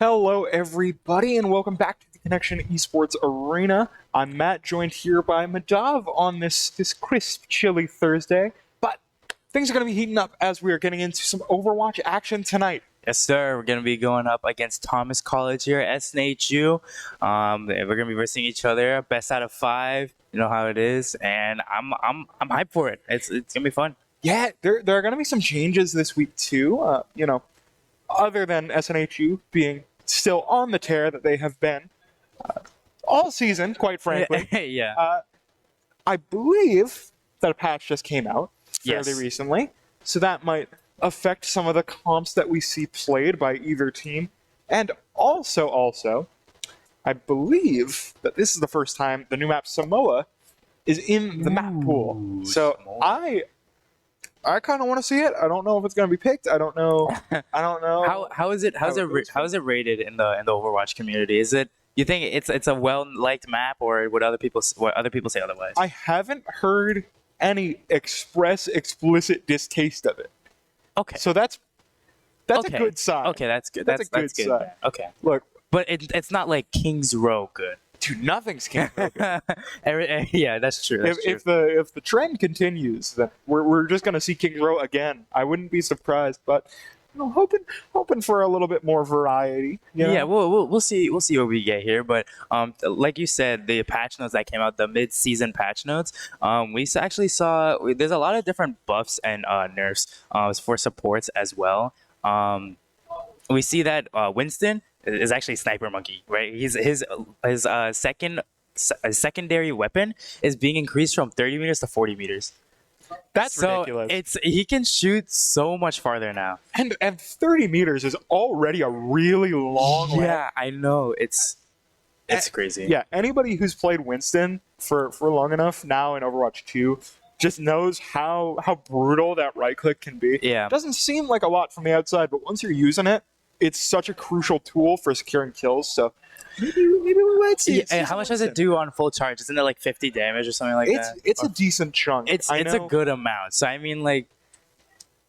Hello, everybody, and welcome back to the Connection Esports Arena. I'm Matt, joined here by Madav on this crisp, chilly Thursday. But things are going to be heating up as we are getting into some Overwatch action tonight. Yes, sir. We're going to be going up against Thomas College here, SNHU. We're going to be versing each other, best out of 5. You know how it is, and I'm hyped for it. It's going to be fun. Yeah, there are going to be some changes this week too. Other than SNHU being still on the tear that they have been all season, quite frankly. Yeah. I believe that a patch just came out fairly Yes. recently, so that might affect some of the comps that we see played by either team. And also, I believe that this is the first time the new map Samoa is in the map pool. So Samoa. I kind of want to see it. I don't know if it's going to be picked. I don't know. How is it rated in the Overwatch community? Is it, you think it's a well-liked map, or what other people say otherwise? I haven't heard any explicit distaste of it. Okay. So that's Okay. a good sign. Okay, that's good. That's a good sign. Yeah, okay. Look, But it's not like King's Row good. dude, nothing's cancelled. Yeah, that's true. That's true. If the trend continues, then we're just gonna see King Row again. I wouldn't be surprised, but hoping for a little bit more variety. You know? Yeah, we'll see what we get here. But like you said, the patch notes that came out, the mid-season patch notes, we actually saw there's a lot of different buffs and nerfs for supports as well. We see that Winston is actually Sniper Monkey, right? His secondary weapon is being increased from 30 meters to 40 meters. That's So ridiculous. he can shoot so much farther now. And 30 meters is already a really long way. Yeah, I know. It's crazy. Yeah, anybody who's played Winston for long enough now in Overwatch 2 just knows how brutal that right click can be. Yeah. It doesn't seem like a lot from the outside, but once you're using it, it's such a crucial tool for securing kills. So maybe we might see. Yeah, and how much does it do on full charge? Isn't it like 50 damage or something like that? It's a decent chunk. It's a good amount. So I mean, like,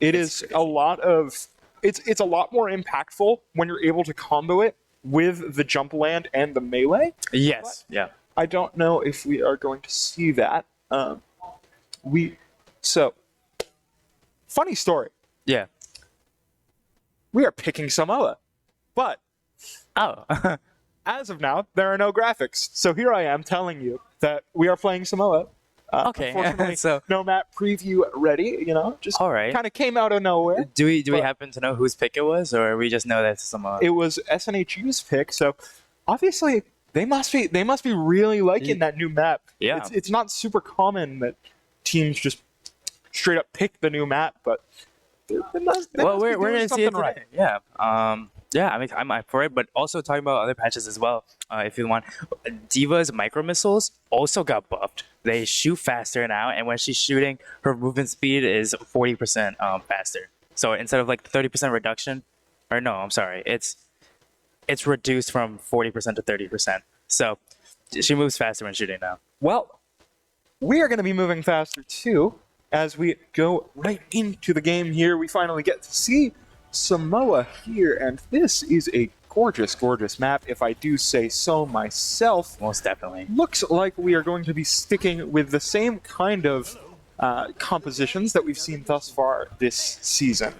It it's is crazy. a lot of. It's a lot more impactful when you're able to combo it with the jump land and the melee. yes, yeah. I don't know if we are going to see that. Funny story. Yeah. We are picking Samoa, but Oh, as of now, there are no graphics. So here I am telling you that we are playing Samoa. Okay, Unfortunately, so- no map preview ready. Just all right. kind of came out of nowhere. Do we But- happen to know whose pick it was, or we just know that's some? It was SNHU's pick, so obviously they must be really liking that new map. Yeah. It's not super common that teams just straight up pick the new map, but they must Well, be we're doing gonna see it something right. today. Yeah. Yeah. I mean, I'm up for it, but also talking about other patches as well. If you want, Diva's micro missiles also got buffed. They shoot faster now, and when she's shooting, her movement speed is 40% faster. So instead of like 30% reduction, or no, I'm sorry, it's reduced from 40% to 30%. So she moves faster when shooting now. Well, we are going to be moving faster too as we go right into the game here. We finally get to see Samoa here, and this is a gorgeous, gorgeous map, if I do say so myself. Most definitely. Looks like we are going to be sticking with the same kind of compositions that we've seen thus far this season.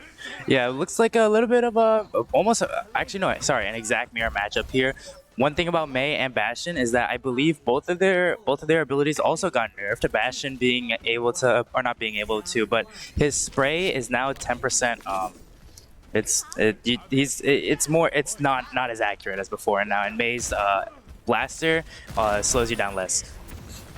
Yeah, it looks like a little bit of an exact mirror matchup here. One thing about Mei and Bastion is that I believe both of their abilities also got nerfed. Bastion being able to, or not being able to, but his spray is now 10%. It's not as accurate as before now, and Mei's blaster slows you down less.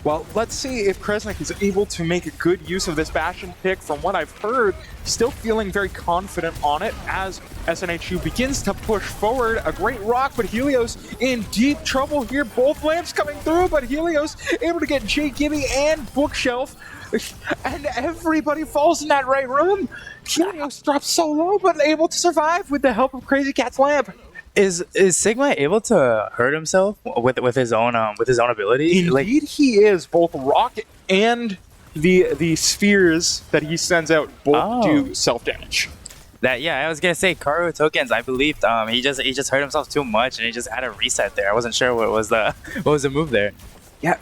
Well, let's see if Kresnik is able to make a good use of this Bastion pick. From what I've heard, still feeling very confident on it as SNHU begins to push forward. A great rock, but Helios in deep trouble here. Both lamps coming through, but Helios able to get J. Gibby and Bookshelf. And everybody falls in that right room. Helios drops so low, but able to survive with the help of Crazy Cat's lamp. Is Sigma able to hurt himself with his own ability? Indeed, he is. Both rock and the spheres that he sends out both do self damage. that, yeah, I was gonna say Karu tokens. I believed he just hurt himself too much and he just had a reset there. I wasn't sure what was the move there. Yeah,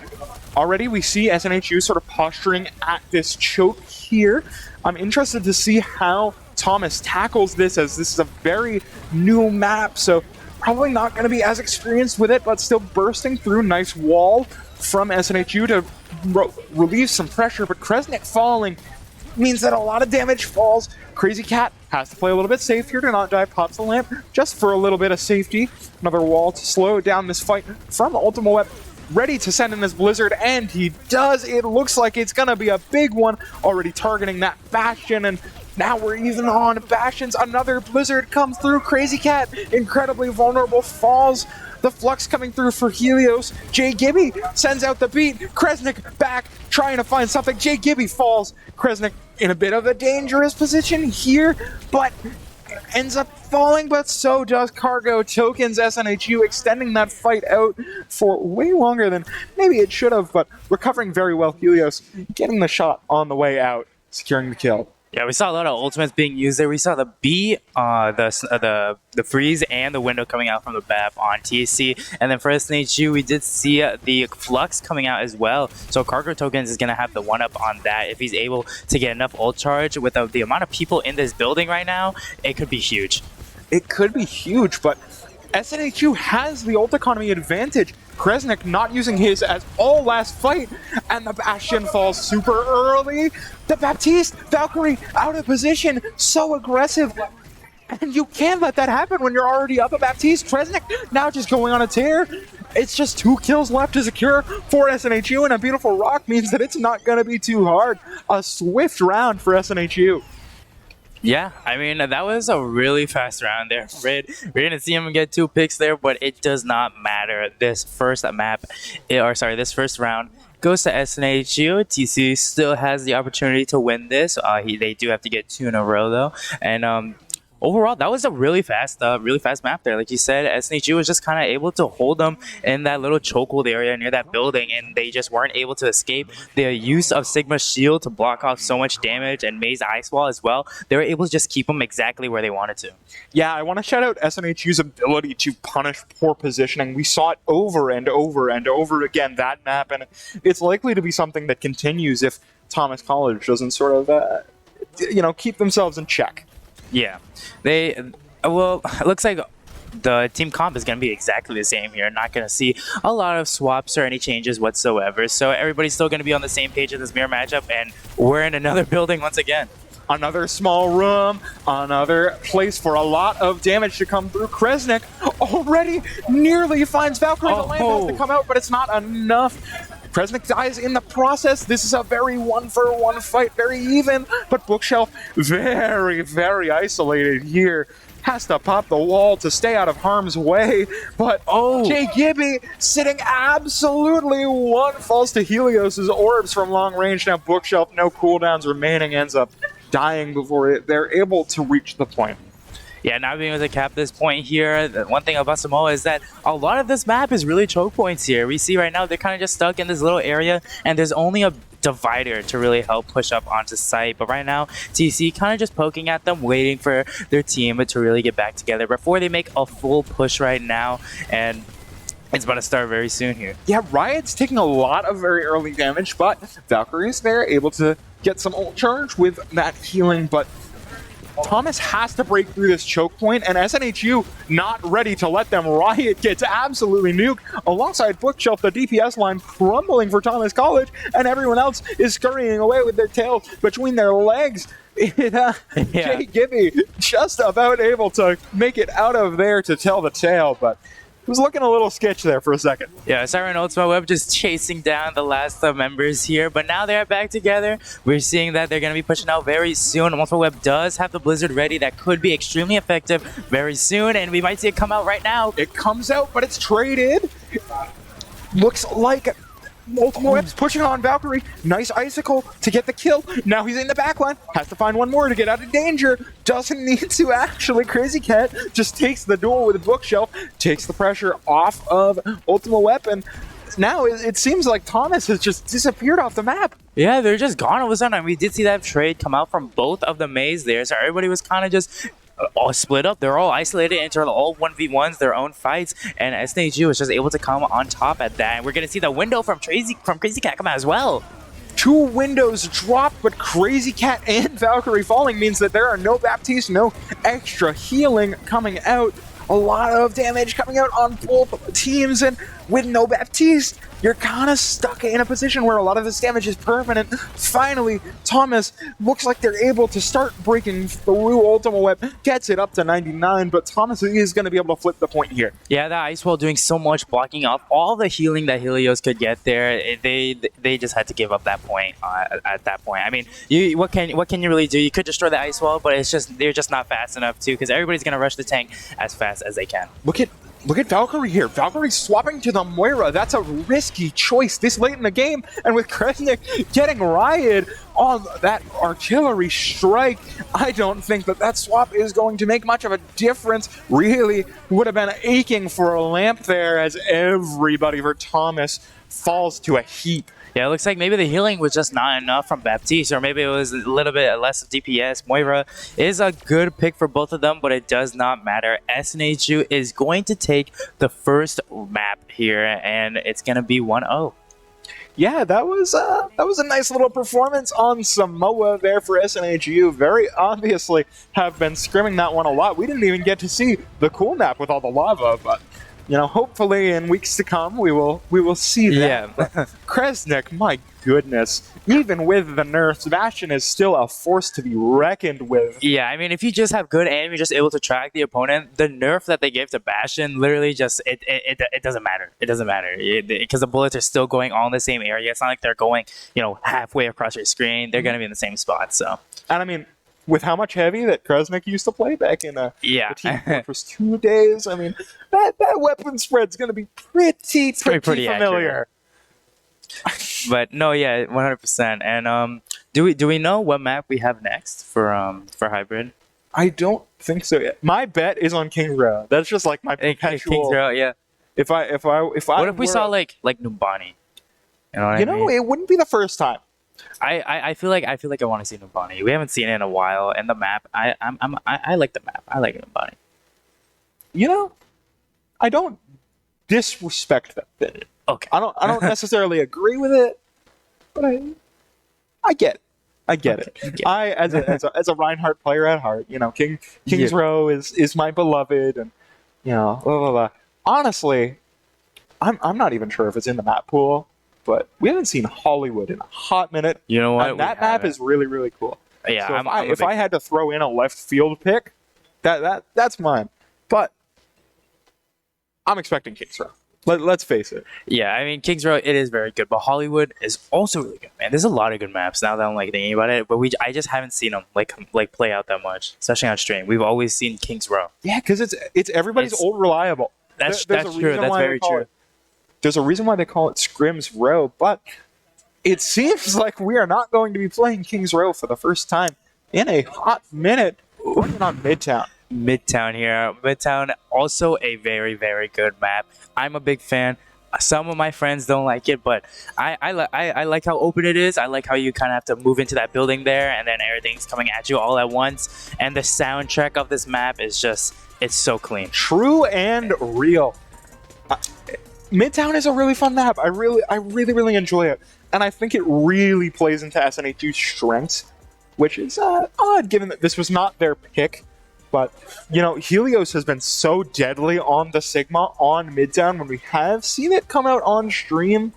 already we see SNHU sort of posturing at this choke here. I'm interested to see how Thomas tackles this, as this is a very new map, so probably not going to be as experienced with it, but still bursting through. Nice wall from SNHU to relieve some pressure, but Kresnik falling means that a lot of damage falls. Crazy Cat has to play a little bit safe here to not die, pops the lamp just for a little bit of safety. Another wall to slow down this fight from Ultima Web, ready to send in this Blizzard, and he does. It looks like it's gonna be a big one, already targeting that Bastion, and now we're even on Bastions. Another Blizzard comes through. Crazy Cat, incredibly vulnerable, falls. The Flux coming through for Helios. Jay Gibby sends out the beat. Kresnik back, trying to find something. Jay Gibby falls. Kresnik in a bit of a dangerous position here, but ends up falling, but so does Cargo Tokens. SNHU extending that fight out for way longer than maybe it should have, but recovering very well. Helios getting the shot on the way out, securing the kill. Yeah, we saw a lot of ultimates being used there. We saw the B, the freeze, and the window coming out from the BAP on TC. And then for SNHU, we did see the Flux coming out as well. So Cargo Tokens is going to have the one-up on that. If he's able to get enough ult charge with the amount of people in this building right now, it could be huge. It could be huge, but SNHU has the ult economy advantage. Kresnik not using his as all last fight, and the Bastion falls super early. The Baptiste, Valkyrie out of position, so aggressive. And you can't let that happen when you're already up a Baptiste. Kresnik now just going on a tear. It's just 2 kills left to secure for SNHU, and a beautiful rock means that it's not going to be too hard. A swift round for SNHU. Yeah, I mean, that was a really fast round there. We didn't see him get 2 picks there, but it does not matter. This first this first round goes to SNHU. TC still has the opportunity to win this. They do have to get 2 in a row, though. And overall, that was a really fast map there. Like you said, SNHU was just kind of able to hold them in that little chokehold area near that building, and they just weren't able to escape. The use of Sigma's shield to block off so much damage and May's ice wall as well, they were able to just keep them exactly where they wanted to. Yeah, I want to shout out SNHU's ability to punish poor positioning. We saw it over and over and over again, that map, and it's likely to be something that continues if Thomas College doesn't sort of, keep themselves in check. Yeah, it looks like the team comp is going to be exactly the same here. Not going to see a lot of swaps or any changes whatsoever. So everybody's still going to be on the same page in this mirror matchup, and we're in another building once again. Another small room, another place for a lot of damage to come through. Kresnik already nearly finds Valkyrie. The lamp has to come out, but it's not enough. Kresnik dies in the process. This is a very 1-for-1 fight, very even, but Bookshelf very, very isolated here. Has to pop the wall to stay out of harm's way, but Jay Gibby sitting absolutely one. Falls to Helios' orbs from long range. Now Bookshelf, no cooldowns remaining, ends up dying before they're able to reach the point. Yeah, not being able to cap this point here. The one thing about Samoa is that a lot of this map is really choke points here. We see right now they're kind of just stuck in this little area, and there's only a divider to really help push up onto site. But right now, TC kind of just poking at them, waiting for their team to really get back together before they make a full push right now. And it's about to start very soon here. Yeah, Riot's taking a lot of very early damage, but Valkyrie's there, able to get some ult charge with that healing, but Thomas has to break through this choke point, and SNHU not ready to let them. Riot gets absolutely nuked alongside Bookshelf, the DPS line crumbling for Thomas College, and everyone else is scurrying away with their tails between their legs. Jay Gibby just about able to make it out of there to tell the tale, but it was looking a little sketch there for a second. Yeah, Siren Ultima Web just chasing down the last members here, but now they're back together. We're seeing that they're going to be pushing out very soon. Ultima Web does have the Blizzard ready. That could be extremely effective very soon, and we might see it come out right now. It comes out, but it's traded. Looks like Ultima Web's pushing on Valkyrie. Nice icicle to get the kill. Now he's in the backline. Has to find one more to get out of danger. Doesn't need to actually. Crazy Cat just takes the duel with a Bookshelf. Takes the pressure off of Ultima Weapon. now it seems like Thomas has just disappeared off the map. Yeah, they're just gone all of a sudden. And we did see that trade come out from both of the Mays there. So everybody was kind of just all split up. They're all isolated into all 1v1s, their own fights. And SNHU was just able to come on top at that. And we're going to see the window from Crazy Cat come out as well. 2 windows dropped, but Crazy Cat and Valkyrie falling means that there are no Baptiste, no extra healing coming out. A lot of damage coming out on both teams, and with no Baptiste, you're kind of stuck in a position where a lot of this damage is permanent. Finally, Thomas looks like they're able to start breaking through Ultima Web, gets it up to 99, but Thomas is going to be able to flip the point here. Yeah, that Ice Wall doing so much, blocking off all the healing that Helios could get there. They just had to give up that point at that point. I mean, what can you really do? You could destroy the Ice Wall, but they're just not fast enough too, because everybody's going to rush the tank as fast as they can. Look at Valkyrie here. Valkyrie swapping to the Moira. That's a risky choice this late in the game. And with Kresnik getting rioted on that artillery strike, I don't think that swap is going to make much of a difference. Really would have been aching for a lamp there as everybody for Thomas falls to a heap. Yeah, it looks like maybe the healing was just not enough from Baptiste, or maybe it was a little bit less of DPS. Moira is a good pick for both of them, but it does not matter. SNHU is going to take the first map here, and it's going to be 1-0. Yeah, that was a nice little performance on Samoa there for SNHU. Very obviously have been scrimming that one a lot. We didn't even get to see the cool map with all the lava, but you know, hopefully in weeks to come we will see that. Yeah. Kresnik, my goodness, even with the nerfs, Bastion is still a force to be reckoned with. Yeah, I mean, if you just have good aim, you're just able to track the opponent. The nerf that they gave to Bastion literally just it doesn't matter. It doesn't matter because the bullets are still going all in the same area. It's not like they're going, you know, halfway across your screen. They're gonna be in the same spot. So, and I mean, with how much heavy that Kresnik used to play back in the Team Fortress 2 days, I mean, that weapon spread's going to be pretty familiar. But no, yeah, 100%. And do we know what map we have next for hybrid? I don't think so yet. My bet is on King's Row. That's just like my perpetual. King's Row, yeah. If what if we saw like Numbani? You know what I mean? It wouldn't be the first time. I feel like I want to see Numbani. We haven't seen it in a while, and the map. I like the map. I like Numbani. You know, I don't disrespect that. Okay. I don't necessarily agree with it, but I get it. I get it. As a Reinhardt player at heart, you know, King's Row is my beloved, and you know, blah, blah, blah. Honestly, I'm not even sure if it's in the map pool. But we haven't seen Hollywood in a hot minute. You know what? And that map is really, really cool. Yeah, so if I had to throw in a left field pick, that's mine. But I'm expecting King's Row. Let's face it. Yeah, I mean, King's Row, it is very good. But Hollywood is also really good, man. There's a lot of good maps now that I'm like thinking about it. But I just haven't seen them like play out that much, especially on stream. We've always seen King's Row. Yeah, because it's everybody's old reliable. That's true. That's very true. There's a reason why they call it Scrim's Row, but it seems like we are not going to be playing King's Row for the first time in a hot minute. We're on Midtown. Midtown here. Midtown, also a very, very good map. I'm a big fan. Some of my friends don't like it, but I like how open it is. I like how you kind of have to move into that building there, and then everything's coming at you all at once. And the soundtrack of this map is just, it's so clean. True and real. Midtown is a really fun map. I really enjoy it, and I think it really plays into SNHU's strengths, which is odd given that this was not their pick. But you know, Helios has been so deadly on the Sigma on Midtown when we have seen it come out on stream.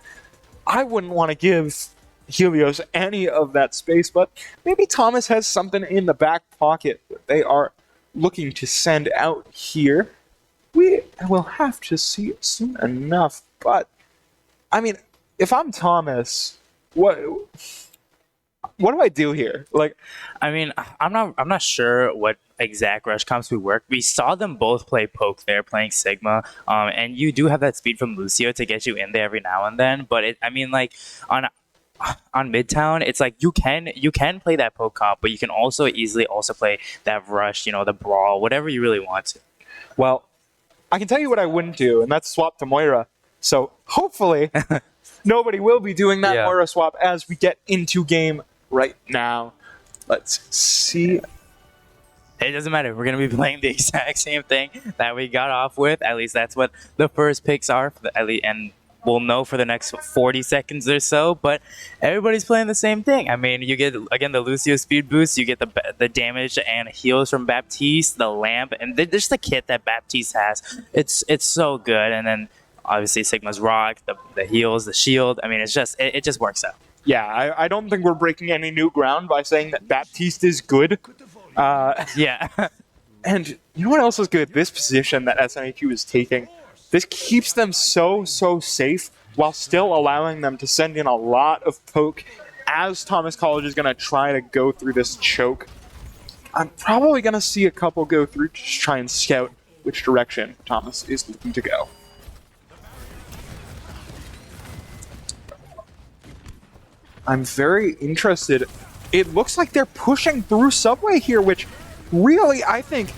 I wouldn't want to give Helios any of that space, but maybe Thomas has something in the back pocket that they are looking to send out here. We will have to see it soon enough, but I mean, if I'm Thomas, what do I do here? Like, I mean, I'm not sure what exact rush comps would work. We saw them both play poke there, playing Sigma, and you do have that speed from Lucio to get you in there every now and then. But I mean, like on Midtown, it's like you can play that poke comp, but you can also easily play that rush, you know, the brawl, whatever you really want to. Well, I can tell you what I wouldn't do, and that's swap to Moira. So hopefully nobody will be doing that Yeah. aura swap as we get into game right now. Let's see. It doesn't matter. We're going to be playing the exact same thing that we got off with. At least that's what the first picks are. And we'll know for the next 40 seconds or so. But everybody's playing the same thing. I mean, you get, again, the Lucio speed boost. You get the damage and heals from Baptiste, the lamp. And just the kit that Baptiste has. It's so good. And then, obviously, Sigma's rock, the heals, the shield. I mean, it just works out. Yeah, I don't think we're breaking any new ground by saying that Baptiste is good. Yeah. And you know what else is good? This position that SNHU is taking, this keeps them so safe while still allowing them to send in a lot of poke as Thomas College is going to try to go through this choke. I'm probably going to see a couple go through to just try and scout which direction Thomas is looking to go. I'm very interested. It looks like they're pushing through Subway here, which really, I think,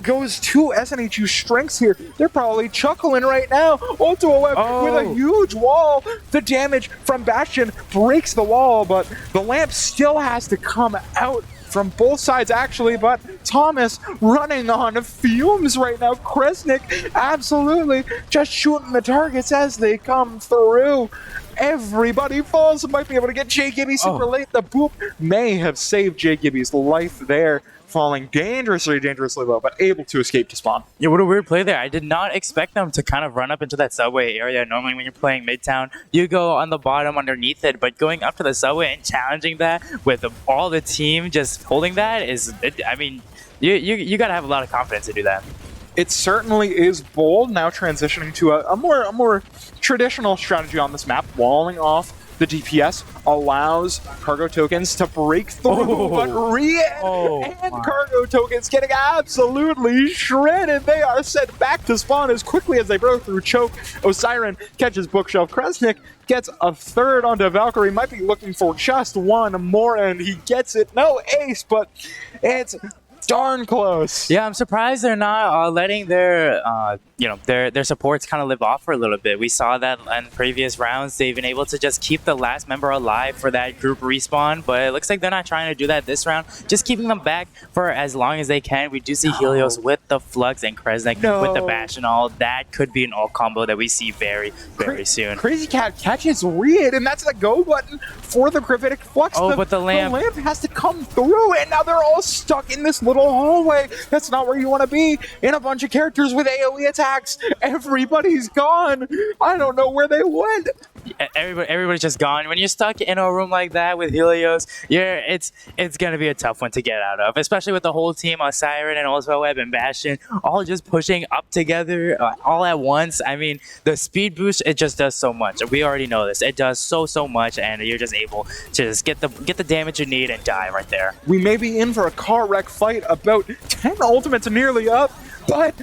goes to SNHU's strengths here. They're probably chuckling right now. Ultima Web with a huge wall. The damage from Bastion breaks the wall, but the lamp still has to come out from both sides, actually, but Thomas running on fumes right now. Kresnik absolutely just shooting the targets as they come through. Everybody falls. Might be able to get Jay Gibby super late. The boop may have saved Jay Gibby's life there, falling dangerously low, but able to escape to spawn. Yeah, what a weird play there. I did not expect them to kind of run up into that subway area. Normally when you're playing Midtown, you go on the bottom underneath it, but going up to the subway and challenging that with all the team just holding that I mean, you got to have a lot of confidence to do that. It certainly is bold. Now transitioning to a more traditional strategy on this map, walling off the DPS allows cargo tokens to break through, but Rian and cargo tokens getting absolutely shredded. They are sent back to spawn as quickly as they broke through choke. Osiren catches bookshelf. Kresnik gets a third onto Valkyrie. Might be looking for just one more, and he gets it. No ace, but it's darn close. Yeah, I'm surprised they're not letting their supports kind of live off for a little bit. We saw that in previous rounds. They've been able to just keep the last member alive for that group respawn, but it looks like they're not trying to do that this round. Just keeping them back for as long as they can. We do see Helios with the Flux and Kresnik with the Bash and all. That could be an ult combo that we see very soon. Crazy Cat catches Reed, and that's the go button for the Gravitic Flux. But the lamp has to come through, and now they're all stuck in this little hallway. That's not where you want to be. In a bunch of characters with AoE attacks. Everybody's gone. I don't know where they went. Everybody's just gone. When you're stuck in a room like that with Helios, it's gonna be a tough one to get out of, especially with the whole team, Siren and Ultima Web and Bastion, all just pushing up together all at once. I mean, the speed boost, it just does so much. We already know this. It does so much, and you're just able to just get the damage you need and die right there. We may be in for a car wreck fight. About 10 ultimates nearly up, but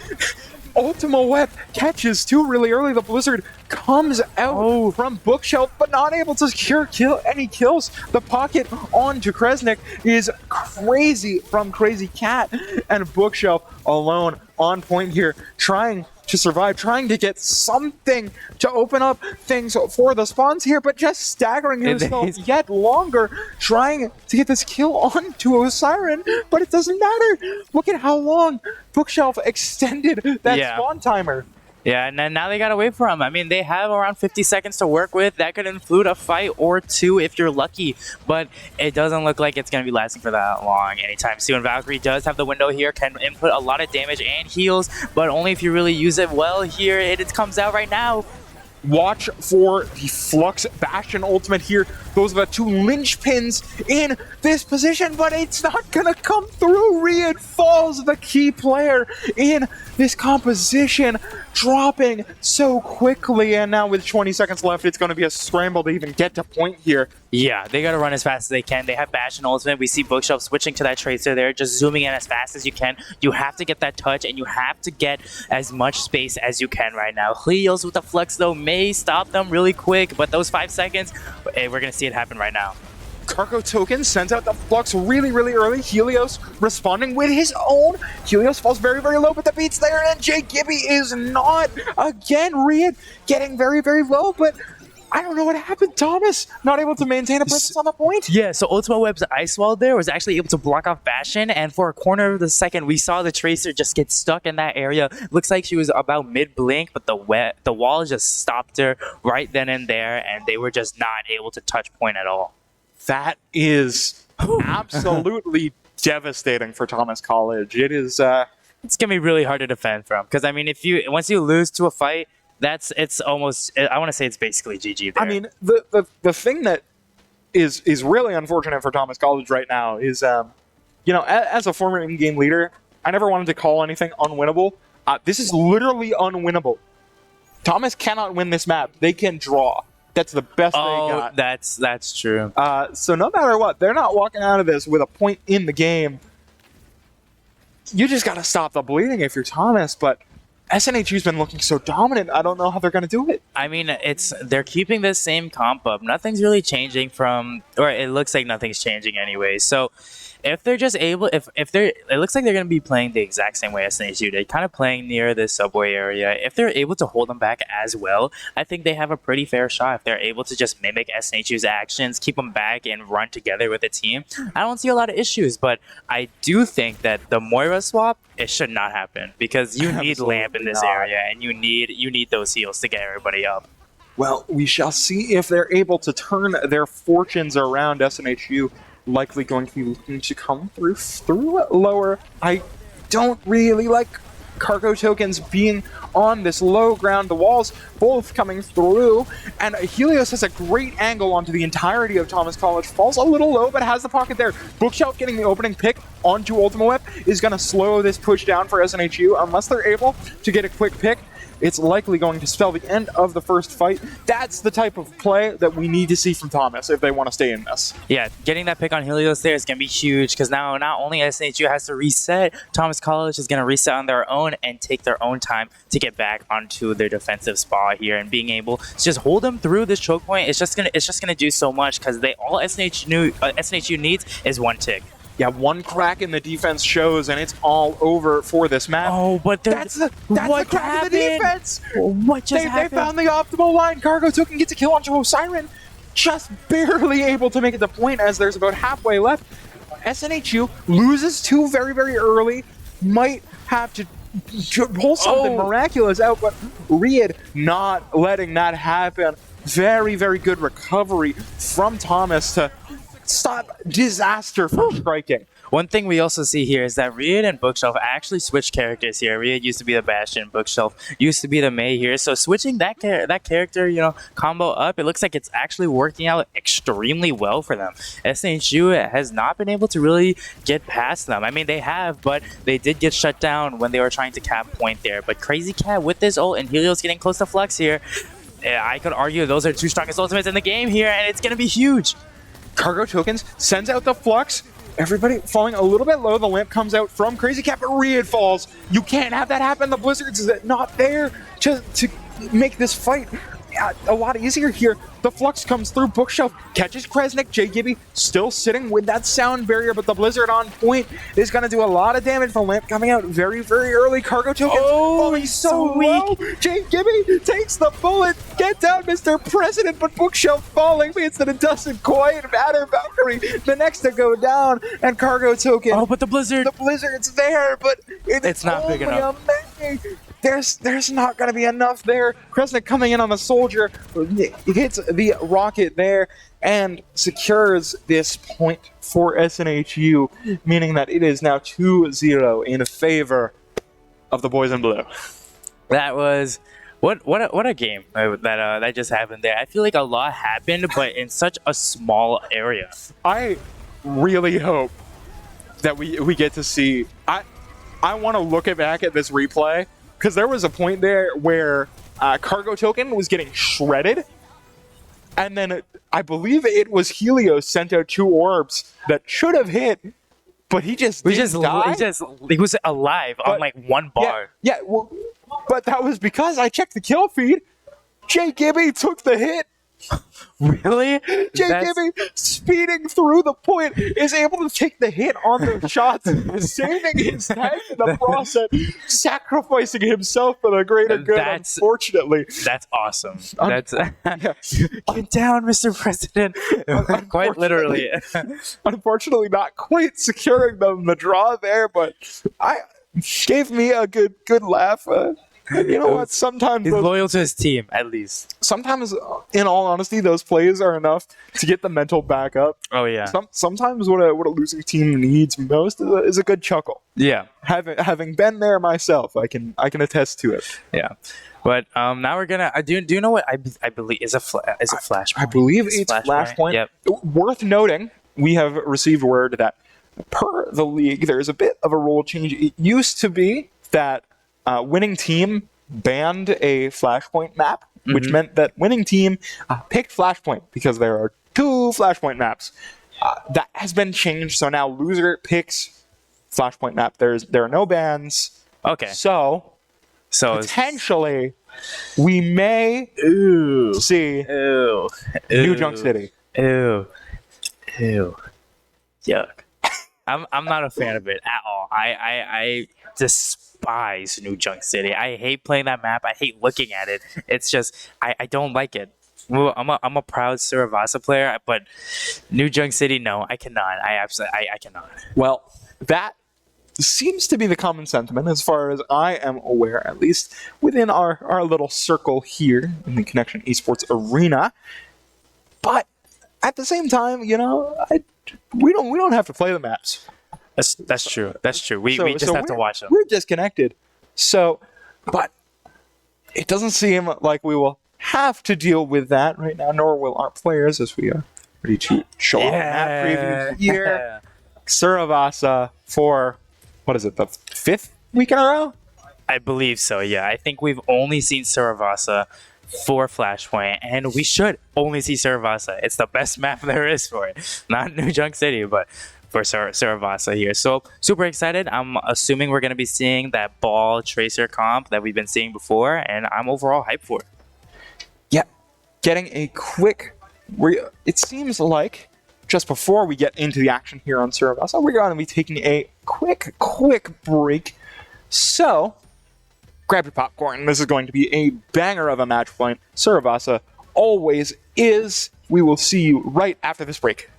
Ultima Web catches two really early. The Blizzard comes out from Bookshelf, but not able to secure any kills. The pocket onto Kresnik is crazy from Crazy Cat, and Bookshelf alone on point here, trying to survive, trying to get something to open up things for the spawns here, but just staggering himself yet longer, trying to get this kill onto Osiren, but it doesn't matter. Look at how long Bookshelf extended that spawn timer. Yeah, and then now they gotta wait for him. I mean, they have around 50 seconds to work with. That could include a fight or two if you're lucky, but it doesn't look like it's gonna be lasting for that long anytime soon. Valkyrie does have the window here, can input a lot of damage and heals, but only if you really use it well here. It comes out right now. Watch for the Flux Bastion ultimate here. Those are the two linchpins in this position, but it's not gonna come through. Rian falls, the key player in this composition, dropping so quickly, and now with 20 seconds left, it's gonna be a scramble to even get to point here. Yeah, they gotta run as fast as they can. They have Bastion ultimate. We see Bookshelf switching to that tracer there, just zooming in as fast as you can. You have to get that touch, and you have to get as much space as you can right now. Helios with the Flux, though, may stop them really quick, but those 5 seconds, we're gonna see it happen right now. Cargo Token sends out the Flux really, really early. Helios responding with his own. Helios falls very, very low, but the beat's there, and Jay Gibby is not. Again, Reed getting very, very low, but I don't know what happened. Thomas not able to maintain a presence on the point. Yeah, so Ultimate Web's Ice Wall there was actually able to block off Bastion, and for a corner of the second, we saw the Tracer just get stuck in that area. Looks like she was about mid-blink, but the wall just stopped her right then and there, and they were just not able to touch point at all. That is absolutely devastating for Thomas College. It is... It's going to be really hard to defend from, because, I mean, once you lose to a fight, it's almost, I want to say it's basically GG there. I mean, the thing that is really unfortunate for Thomas College right now is, you know, as a former in-game leader, I never wanted to call anything unwinnable. This is literally unwinnable. Thomas cannot win this map. They can draw. That's the best they got. That's true. So no matter what, they're not walking out of this with a point in the game. You just got to stop the bleeding if you're Thomas, but SNHU's been looking so dominant, I don't know how they're going to do it. I mean, they're keeping the same comp up. Nothing's really changing or it looks like nothing's changing anyway. So if they're just able, it looks like they're going to be playing the exact same way as SNHU. They're kind of playing near the subway area. If they're able to hold them back as well, I think they have a pretty fair shot. If they're able to just mimic SNHU's actions, keep them back, and run together with the team, I don't see a lot of issues. But I do think that the Moira swap, it should not happen, because you need Lamp in this area, and you need those heals to get everybody up. Well, we shall see if they're able to turn their fortunes around. SNHU likely going to be looking to come through lower. I don't really like Cargo Tokens being on this low ground. The walls both coming through, and Helios has a great angle onto the entirety of Thomas College. Falls a little low, but has the pocket there. Bookshelf getting the opening pick onto Ultimate Web is going to slow this push down for SNHU. Unless they're able to get a quick pick, it's likely going to spell the end of the first fight. That's the type of play that we need to see from Thomas if they want to stay in this. Yeah, getting that pick on Helios there is going to be huge, because now not only SNHU has to reset, Thomas College is going to reset on their own and take their own time to get back onto their defensive spot here, and being able to just hold them through this choke point. It's just gonna do so much, because all SNHU needs is one tick. Yeah, one crack in the defense shows, and it's all over for this map. Oh, but that's the crack in the defense. What just happened? They found the optimal line. Cargo Token gets a kill onto Osiren, just barely able to make it to point as there's about halfway left. SNHU loses two very, very early. Might have to pull something miraculous out, but Reed not letting that happen. Very, very good recovery from Thomas to stop disaster from striking. One thing we also see here is that Reed and Bookshelf actually switched characters here. Reed used to be the Bastion, Bookshelf used to be the Mei here. So switching that character, combo up, it looks like it's actually working out extremely well for them. SNHU has not been able to really get past them. I mean, they have, but they did get shut down when they were trying to cap point there. But Crazy Cat with this ult, and Helios getting close to Flux here, I could argue those are two strongest ultimates in the game here, and it's going to be huge. Cargo Tokens sends out the Flux. Everybody falling a little bit low. The lamp comes out from Crazy Cat, but Reed falls. You can't have that happen. The Blizzards is not there to make this fight a lot easier here. The Flux comes through. Bookshelf catches Kresnik. Jay Gibby still sitting with that sound barrier, but the Blizzard on point is going to do a lot of damage. The lamp coming out very, very early. Cargo Tokens falling so low. Jay Gibby takes the bullet. Get down, Mr. President, but Bookshelf falling means that it doesn't quite matter. Valkyrie, the next to go down, and Cargo Token. Oh, but the Blizzard's there, but it's not big enough. There's not going to be enough there. Kresnik coming in on the soldier, hits the rocket there, and secures this point for SNHU, meaning that it is now 2-0 in favor of the boys in blue. That was what a game that just happened there. I feel like a lot happened, but in such a small area. I really hope that we get to see. I want to look back at this replay, because there was a point there where Cargo Token was getting shredded, and then I believe it was Helios sent out 2 orbs that should have hit, but he just didn't die. He was alive on like 1 bar. Yeah, well, but that was because I checked the kill feed. Jay Gibby took the hit Really? JKB speeding through the point is able to take the hit on those shots, saving his tank in the process, sacrificing himself for the greater good. Unfortunately, that's awesome. That's get down, Mr. President. Quite literally. Unfortunately, not quite securing the draw there, but I gave me a good laugh. You know what? Sometimes he's loyal to his team, at least. Sometimes, in all honesty, those plays are enough to get the mental back up. Oh yeah. Sometimes what a losing team needs most is a good chuckle. Yeah. Having been there myself, I can attest to it. Yeah. But now we're gonna. Do you know what I believe is a flashpoint? I believe it's flashpoint. Yep. Worth noting, we have received word that per the league, there is a bit of a rule change. It used to be that winning team banned a flashpoint map, which meant that winning team picked flashpoint because there are 2 flashpoint maps. That has been changed, so now loser picks flashpoint map. There are no bans. Okay. So potentially we may see New Junk City. Ew. Yuck. I'm not a fan of it at all. I despise New Junk City. I hate playing that map. I hate looking at it. It's just I don't like it. Well, I'm a proud Saravasa player, but New Junk City, no, I cannot. I cannot. Well, that seems to be the common sentiment as far as I am aware, at least within our little circle here in the Connection Esports arena. But at the same time, you know, we don't have to play the maps. That's true. That's true. We just have to watch them. We're disconnected. So, but it doesn't seem like we will have to deal with that right now, nor will our players, as we are ready to show off map preview here. Saravasa for, what is it, the 5th week in a row? I believe so, yeah. I think we've only seen Saravasa for Flashpoint, and we should only see Saravasa. It's the best map there is for it. Not New Junk City, but for Saravasa here. So super excited. I'm assuming we're going to be seeing that ball tracer comp that we've been seeing before, and I'm overall hyped for it. Yeah, getting a quick... It seems like just before we get into the action here on Saravasa, we're going to be taking a quick break. So, grab your popcorn. This is going to be a banger of a match point. Saravasa always is. We will see you right after this break.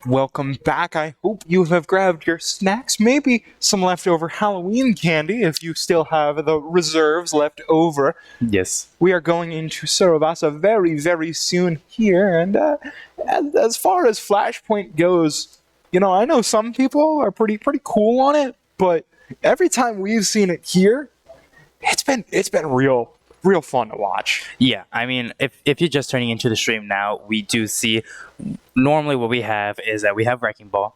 Welcome back. I hope you have grabbed your snacks, maybe some leftover Halloween candy if you still have the reserves left over. Yes. We are going into Surabasa very, very soon here, and as far as Flashpoint goes, you know, I know some people are pretty cool on it, but every time we've seen it here, it's been real fun to watch. Yeah, I mean, if you're just turning into the stream now, we do see normally what we have is that we have Wrecking Ball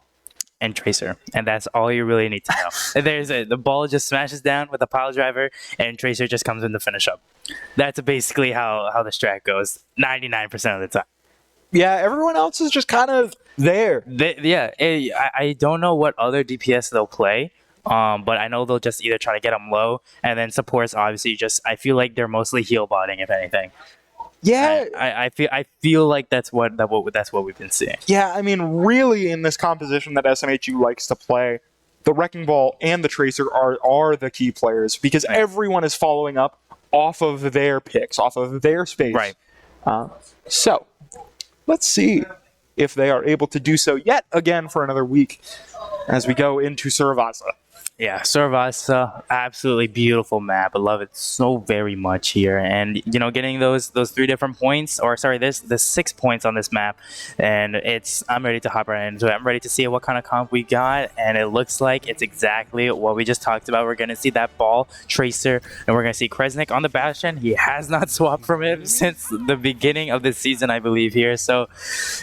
and Tracer, and that's all you really need to know. The ball just smashes down with a pile driver, and Tracer just comes in to finish up. That's basically how the strat goes 99% of the time. Yeah, everyone else is just kind of there. I don't know what other DPS they'll play. But I know they'll just either try to get them low, and then supports obviously I feel like they're mostly heal botting if anything. Yeah, I feel like that's what we've been seeing. Yeah, I mean, really, in this composition that SNHU likes to play, the Wrecking Ball and the Tracer are the key players because everyone is following up off of their picks, off of their space. Right. So, let's see if they are able to do so yet again for another week as we go into Surabasa. Yeah, Surabasa, absolutely beautiful map. I love it so very much here, and you know, getting those 3 different points, or sorry, the 6 points on this map, and I'm ready to hop right into it. I'm ready to see what kind of comp we got, and it looks like it's exactly what we just talked about. We're gonna see that ball Tracer, and we're gonna see Kresnik on the Bastion. He has not swapped from him since the beginning of this season, I believe here. So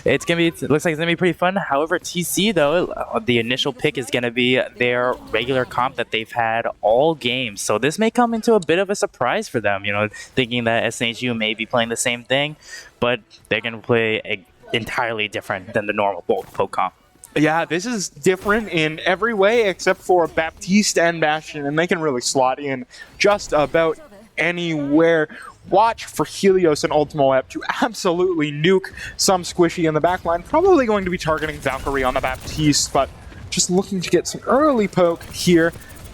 it looks like it's gonna be pretty fun. However, TC though, the initial pick is gonna be their regular comp that they've had all game, so this may come into a bit of a surprise for them, you know, thinking that SNHU may be playing the same thing, but they're going to play entirely different than the normal poke comp. Yeah, this is different in every way except for Baptiste and Bastion, and they can really slot in just about anywhere. Watch for Helios and Ultimo Ep to absolutely nuke some squishy in the backline, probably going to be targeting Valkyrie on the Baptiste, but just looking to get some early poke here,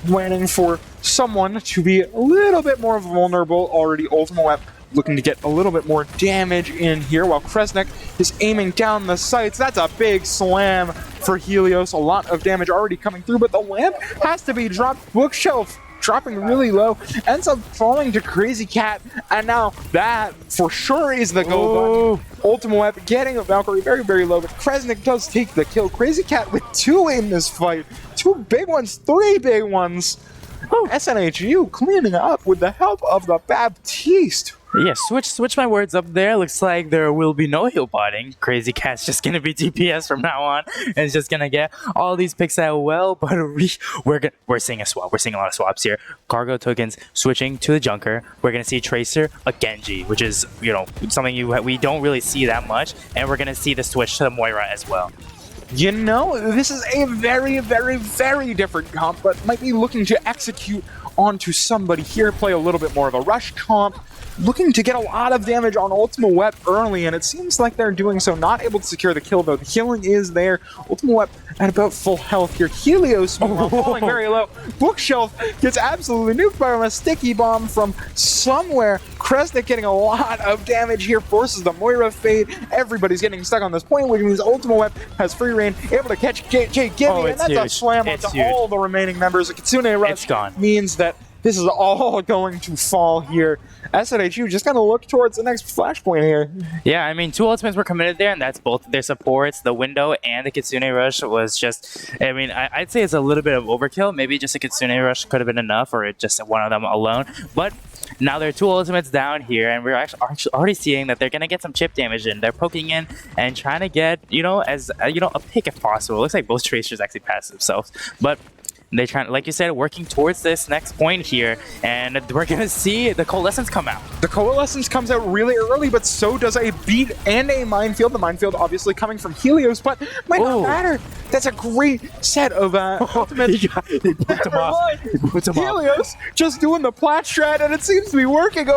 waiting for someone to be a little bit more vulnerable. Already Ultimo Ep looking to get a little bit more damage in here, while Kresnik is aiming down the sights. That's a big slam for Helios. A lot of damage already coming through, but the lamp has to be dropped. Bookshelf dropping really low, ends up falling to Crazy Cat, and now that for sure is the go button. Ultimo Ep getting a Valkyrie very, very low, but Kresnik does take the kill. Crazy Cat with 2 in this fight. 2 big ones, 3 big ones. SNHU cleaning up with the help of the Baptiste. Yeah, switch my words up there. Looks like there will be no heal botting. Crazy Cat's just gonna be DPS from now on, and it's just gonna get all these picks out well. But we're seeing a swap. We're seeing a lot of swaps here. Cargo tokens switching to the Junker. We're gonna see Tracer a Genji, which is, you know, something we don't really see that much, and we're gonna see the switch to the Moira as well. You know, this is a very, very, very different comp, but might be looking to execute onto somebody here, play a little bit more of a rush comp, looking to get a lot of damage on Ultimo Ep early, and it seems like they're doing so. Not able to secure the kill, though. The healing is there. Ultimo Ep at about full health here. Helios falling very low. Bookshelf gets absolutely nuked by a sticky bomb from somewhere. Kresnik getting a lot of damage here, forces the Moira fade. Everybody's getting stuck on this point, which means Ultimo Ep has free reign, able to catch JJ Gibby, and that's huge. A slam onto all the remaining members. A Kitsune Rush means that this is all going to fall here. SNHU just kind of look towards the next flashpoint here. Yeah, I mean, 2 ultimates were committed there, and that's both their supports. The window and the Kitsune Rush was just, I mean, I'd say it's a little bit of overkill. Maybe just a Kitsune Rush could have been enough, or just one of them alone. But now there are 2 ultimates down here, and we're actually already seeing that they're going to get some chip damage in. They're poking in and trying to get, you know, a pick if possible. It looks like both Tracers actually passed themselves. But they trying, like you said, working towards this next point here, and we're gonna see the Coalescence come out. The Coalescence comes out really early, but so does a beat and a minefield. The minefield obviously coming from Helios, but might not matter. That's a great set of ultimates. He put him off. Helios just doing the plat strat, and it seems to be working.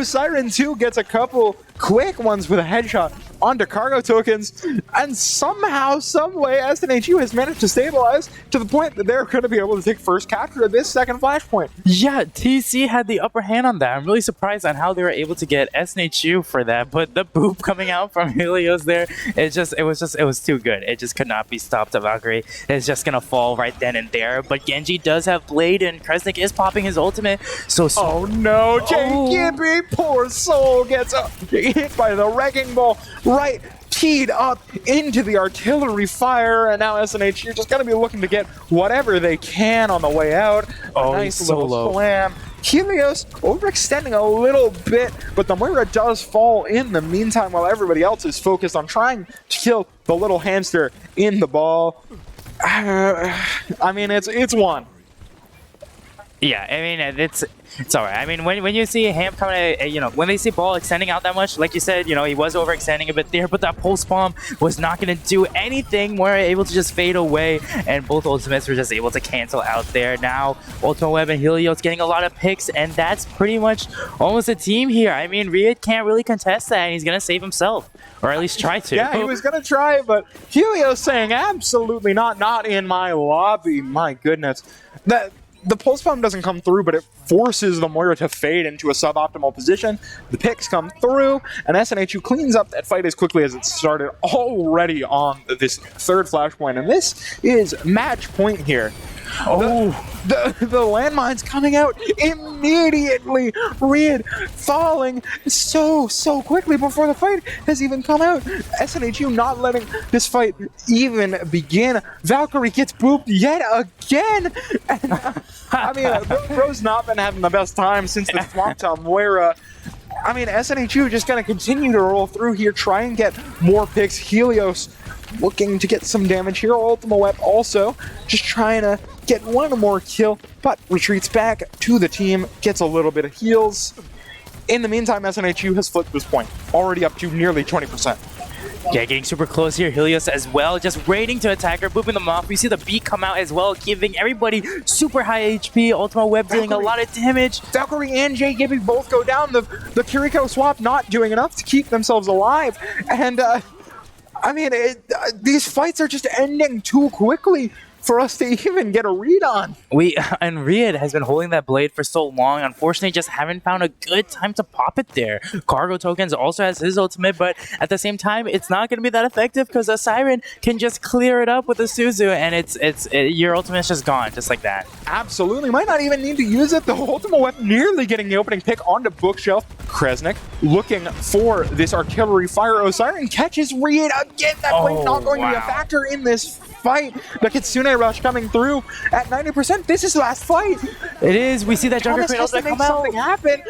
Siren 2 gets a couple quick ones with a headshot. onto cargo tokens, and somehow, someway, SNHU has managed to stabilize to the point that they're going to be able to take first capture of this second flashpoint. Yeah, TC had the upper hand on that. I'm really surprised on how they were able to get SNHU for that, but the boop coming out from Helios there, it was too good. It just could not be stopped. Valkyrie is just gonna fall right then and there, but Genji does have Blade, and Kresnik is popping his ultimate, so oh no, Gibby, poor soul, gets hit by the wrecking ball right teed up into the artillery fire, and now SNH, you're just going to be looking to get whatever they can on the way out. Oh, nice he's so little low. slam. Helios overextending a little bit, but the Moira does fall in the meantime while everybody else is focused on trying to kill the little hamster in the ball. I mean, it's one. Yeah, I mean, it's all right. I mean, when you see Ham coming, when they see ball extending out that much, like you said, he was overextending a bit there, but that pulse bomb was not going to do anything. We're able to just fade away, and both ultimates were just able to cancel out there. Now, Ultimate Web and Helios getting a lot of picks, and that's pretty much almost a team here. I mean, Riyad can't really contest that, and he's going to save himself, or at least try to. Yeah, he was going to try, but Helios saying, absolutely not in my lobby. My goodness. The pulse bomb doesn't come through, but it forces the Moira to fade into a suboptimal position. The picks come through, and SNHU cleans up that fight as quickly as it started already on this third flashpoint. And this is match point here. Oh, the landmines coming out immediately. Riyad falling so quickly before the fight has even come out. SNHU not letting this fight even begin. Valkyrie gets booped yet again. And, I mean, Bro's not been having the best time since the swap to Moira. I mean, SNHU just going to continue to roll through here, try and get more picks. Helios looking to get some damage here. Ultima Web also just trying to get one more kill, but retreats back to the team, gets a little bit of heals. In the meantime, SNHU has flipped this point, already up to nearly 20%. Yeah, getting super close here. Helios as well, just waiting to attack her, booping them off. We see the beat come out as well, giving everybody super high HP. Ultima Web dealing a lot of damage. Valkyrie and Jay Gibby both go down. The Kiriko swap not doing enough to keep themselves alive. And, I mean, these fights are just ending too quickly for us to even get a read on. And Riyad has been holding that blade for so long. Unfortunately, just haven't found a good time to pop it there. Cargo Tokens also has his ultimate, but at the same time, it's not going to be that effective because a Siren can just clear it up with a Suzu, and your ultimate's just gone, just like that. Absolutely, might not even need to use it. The Ultima Weapon nearly getting the opening pick onto Bookshelf. Kresnik looking for this artillery fire. Osiren catches Riyad again. That blade not going to be a factor in this fight. The Kitsune Rush coming through at 90%. This is the last fight. It is. We see that Junker Crane has to make something happen.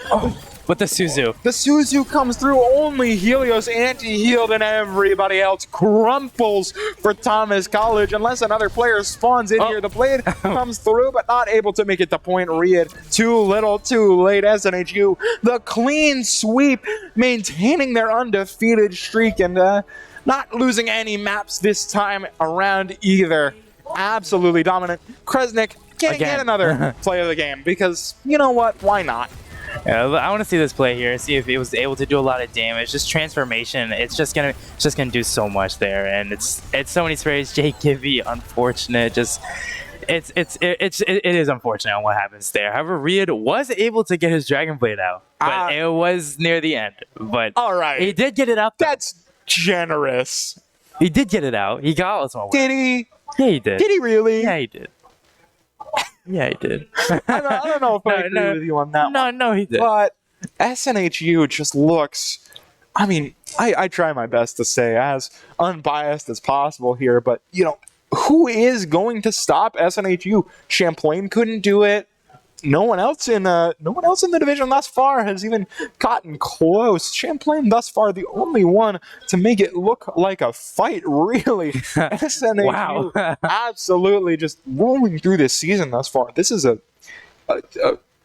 But the Suzu. The Suzu comes through. Only Helios anti-healed, and everybody else crumples for Thomas College. Unless another player spawns in here. The blade comes through, but not able to make it to point. Riyad, too little, too late. SNHU, the clean sweep, maintaining their undefeated streak, and not losing any maps this time around either. Absolutely dominant. Kresnik getting yet another play of the game, because you know what? Why not? Yeah, I want to see this play here, see if it was able to do a lot of damage. Just transformation, it's just gonna do so much there, and it's so many sprays. Jake Gibby, unfortunate. Just it is unfortunate on what happens there. However, Riyad was able to get his Dragon Blade out, but it was near the end. But all right, he did get it out. That's generous. He did get it out. He got Ultimate Web. Did he? Yeah, he did. Did he really? Yeah, he did. Yeah, he did. I don't know if I agree with you on that one. No, he did. But SNHU just looks... I mean, I try my best to stay as unbiased as possible here, but, you know, who is going to stop SNHU? Champlain couldn't do it. No one else in the division thus far has even gotten close. Champlain thus far the only one to make it look like a fight, really. SNHU absolutely just rolling through this season thus far. This is a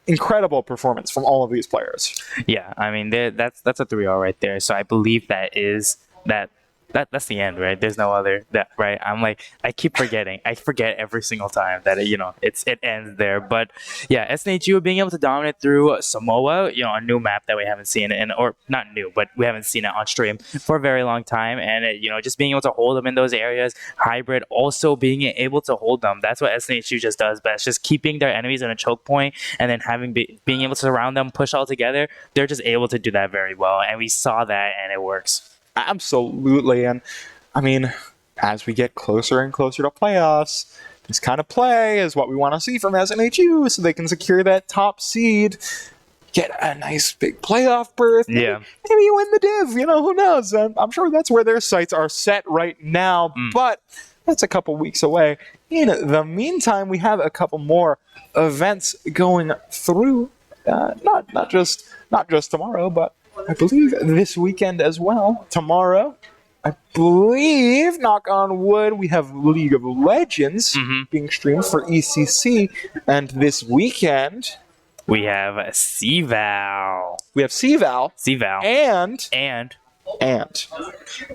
incredible performance from all of these players. Yeah, I mean that's a 3-0 right there. So I believe that that's the end, right? There's no other that, right? I'm like, I keep forgetting. I forget every single time that it ends there. But yeah, SNHU being able to dominate through Samoa, a new map that we haven't seen, or not new, but we haven't seen it on stream for a very long time, and just being able to hold them in those areas. Hybrid also being able to hold them. That's what SNHU just does best. Just keeping their enemies in a choke point, and then being able to surround them, push all together. They're just able to do that very well, and we saw that, and it works. Absolutely. And I mean, as we get closer and closer to playoffs, this kind of play is what we want to see from SNHU so they can secure that top seed, get a nice big playoff berth. Maybe you win the div, who knows? I'm sure that's where their sights are set right now, but that's a couple weeks away. In the meantime, we have a couple more events going through, not just tomorrow, but I believe this weekend as well. Tomorrow, I believe, knock on wood, we have League of Legends being streamed for ECC. And this weekend, we have CVAL. And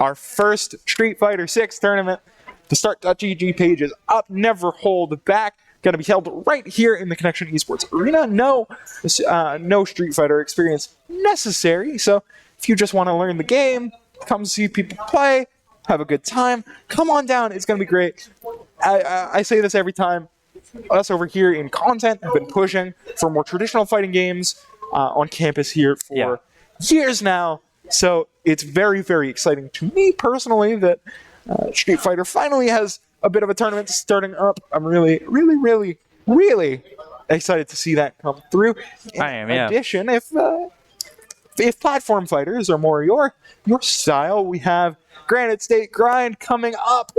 our first Street Fighter 6 tournament to start.gg page is up. Never hold back. Going to be held right here in the Connection Esports Arena. No Street Fighter experience necessary. So if you just want to learn the game, come see people play, have a good time, come on down. It's going to be great. I say this every time. Us over here in content have been pushing for more traditional fighting games on campus here for years now. So it's very, very exciting to me personally that Street Fighter finally has a bit of a tournament starting up. I'm really, really, really, really excited to see that come through. In addition, if platform fighters are more your style, we have Granite State Grind coming up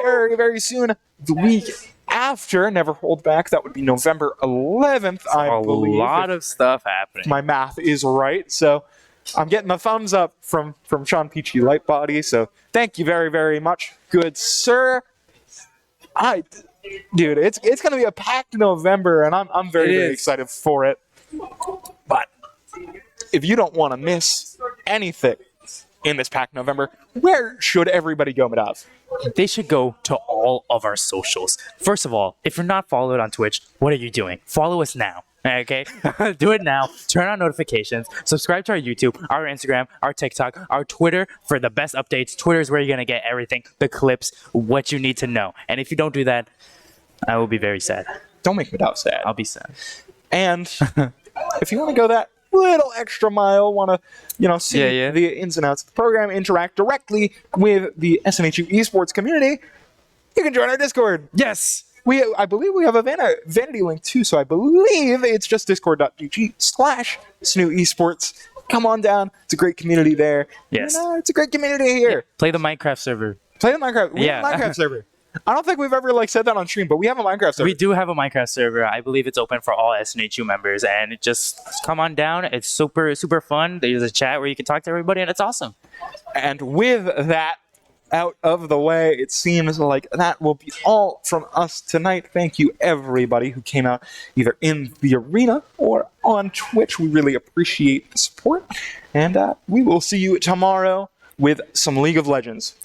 very, very soon. The week after Never Hold Back, that would be November 11th, I believe. A lot of stuff happening. My math is right, so I'm getting a thumbs up from Sean Peachy Lightbody, so thank you very, very much, good sir. Dude, it's going to be a packed November, and I'm very, very excited for it. But if you don't want to miss anything in this packed November, where should everybody go, Madav? They should go to all of our socials. First of all, if you're not followed on Twitch, what are you doing? Follow us now. Okay, do it now. Turn on notifications. Subscribe to our YouTube, our Instagram, our TikTok, our Twitter for the best updates. Twitter is where you're going to get everything, the clips, what you need to know. And if you don't do that, I will be very sad. Don't make me doubt sad. I'll be sad. And if you want to go that little extra mile, want to see the ins and outs of the program, interact directly with the SNHU esports community, you can join our Discord. Yes. I believe we have a vanity link too, so I believe it's just discord.gg/SNHU esports. Come on down. It's a great community there. Yes. It's a great community here. Yeah. Play the Minecraft server. We have a Minecraft server. I don't think we've ever said that on stream, but we have a Minecraft server. We do have a Minecraft server. I believe it's open for all SNHU members, and just come on down. It's super, super fun. There's a chat where you can talk to everybody, and it's awesome. And with that out of the way, it seems like that will be all from us tonight. Thank you, everybody who came out either in the arena or on Twitch. We really appreciate the support. And we will see you tomorrow with some League of Legends.